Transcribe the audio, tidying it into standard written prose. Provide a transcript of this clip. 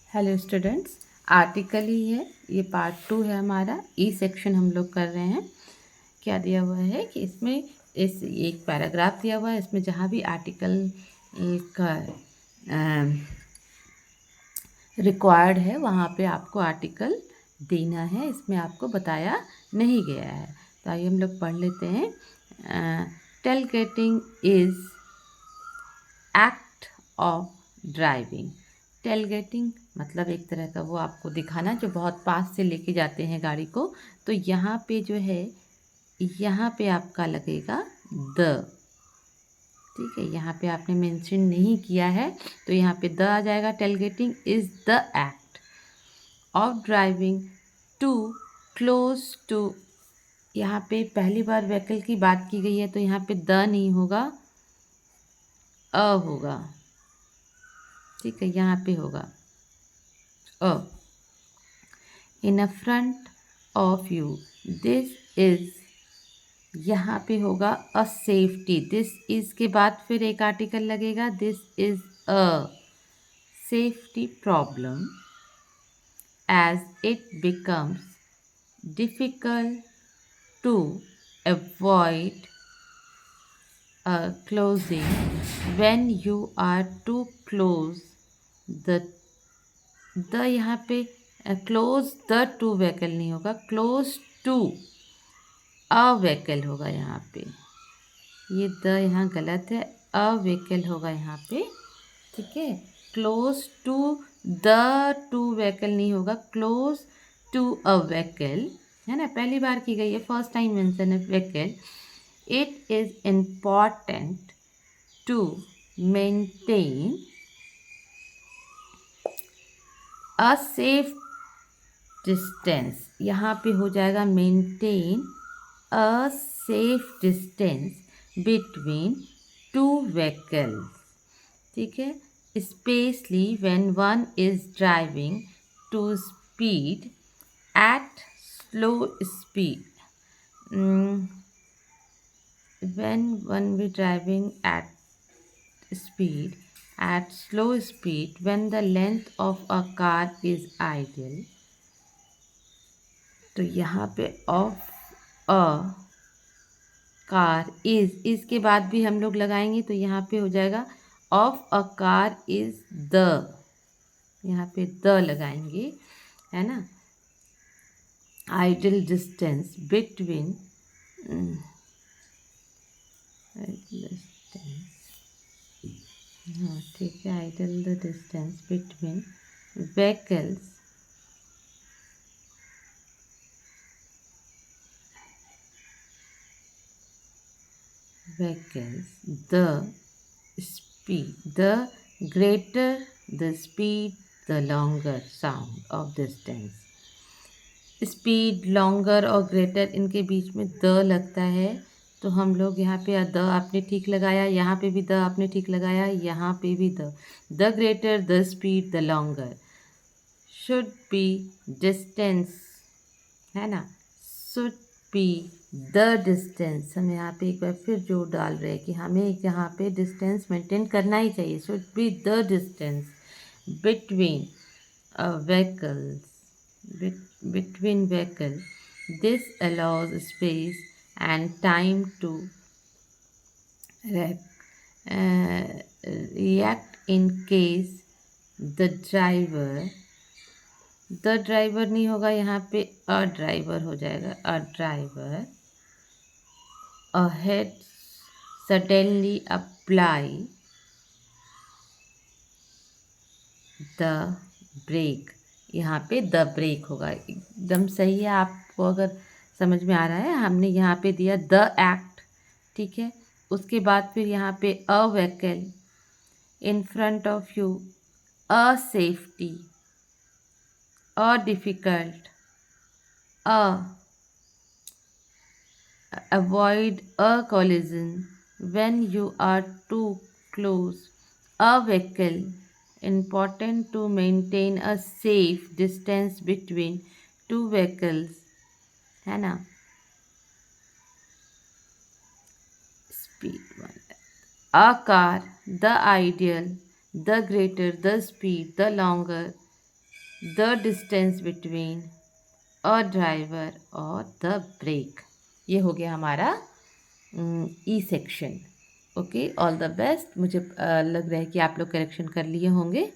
Hello students, article ही है ये। Part 2 है हमारा। ई सेक्शन हम लोग कर रहे हैं। क्या दिया हुआ है कि इसमें एक पैराग्राफ दिया हुआ है। इसमें जहाँ भी आर्टिकल का रिक्वायर्ड है वहाँ पे आपको आर्टिकल देना है। इसमें आपको बताया नहीं गया है, तो आइए हम लोग पढ़ लेते हैं। Tailgating is act of driving. Tailgating मतलब एक तरह का वो आपको दिखाना जो बहुत पास से लेके जाते हैं गाड़ी को। तो यहाँ पे जो है, यहाँ पे आपका लगेगा द। ठीक है, यहाँ पे आपने मेंशन नहीं किया है तो यहाँ पे द आ जाएगा। Tailgating is the act of driving too close to. यहाँ पे पहली बार व्हीकल की बात की गई है तो यहाँ पे द नहीं होगा, अ होगा। ठीक है, यहाँ पे होगा uh. In front of you, this is, यहाँ पे होगा अ सेफ्टी। दिस इज के बाद फिर एक आर्टिकल लगेगा, this is a safety problem as it becomes difficult to avoid closing when you are too close the यहाँ पे क्लोज द टू व्हीकल नहीं होगा, क्लोज टू अ व्हीकल होगा। यहाँ पे ये द यहाँ गलत है, अ व्हीकल होगा यहाँ पे। ठीक है, close to the two vehicle नहीं होगा, क्लोज टू अ व्हीकल है ना। पहली बार की गई है, फर्स्ट टाइम मेंशन है vehicle. It is important to maintain a safe distance. यहाँ पे हो जाएगा maintain a safe distance between two vehicles. ठीक है, specially when one is driving to speed at slow speed. when one be driving at speed at slow speed when the length of a car is ideal। तो यहाँ पे of a car is के बाद भी हम लोग लगाएंगे तो यहाँ पे हो जाएगा of a car is the. यहाँ पे द लगाएंगे, है ना। आइडल डिस्टेंस बिटवीन, हाँ ठीक है, ideal the distance between vehicles the speed, the greater the speed the longer sound of distance। Speed, longer और ग्रेटर, इनके बीच में द लगता है तो हम लोग यहाँ पे द आपने ठीक लगाया, यहाँ पे भी द आपने ठीक लगाया, यहाँ पे भी the greater the speed the longer should be distance, है ना। शुड बी द डिस्टेंस, हम यहाँ पे एक बार फिर जोर डाल रहे हैं कि हमें यहाँ पे डिस्टेंस मेंटेन करना ही चाहिए। Should be the distance between vehicles, between vehicle। This allows space and time to react in case the driver नहीं होगा, यहाँ पे अ ड्राइवर हो जाएगा। A driver ahead suddenly apply the brake। यहाँ पे द ब्रेक होगा, एकदम सही है। आपको अगर समझ में आ रहा है, हमने यहाँ पे दिया द एक्ट। ठीक है, उसके बाद फिर यहाँ पे a vehicle, in front of you a safety, a difficult, a avoid a collision when you are too close a vehicle, important to maintain a safe distance between two vehicles, है ना। Speed one, a car, the ideal, the greater the speed the longer the distance between a driver और the brake. ये हो गया हमारा E section. Okay, all the best. मुझे लग रहा है कि आप लोग करेक्शन कर लिए होंगे।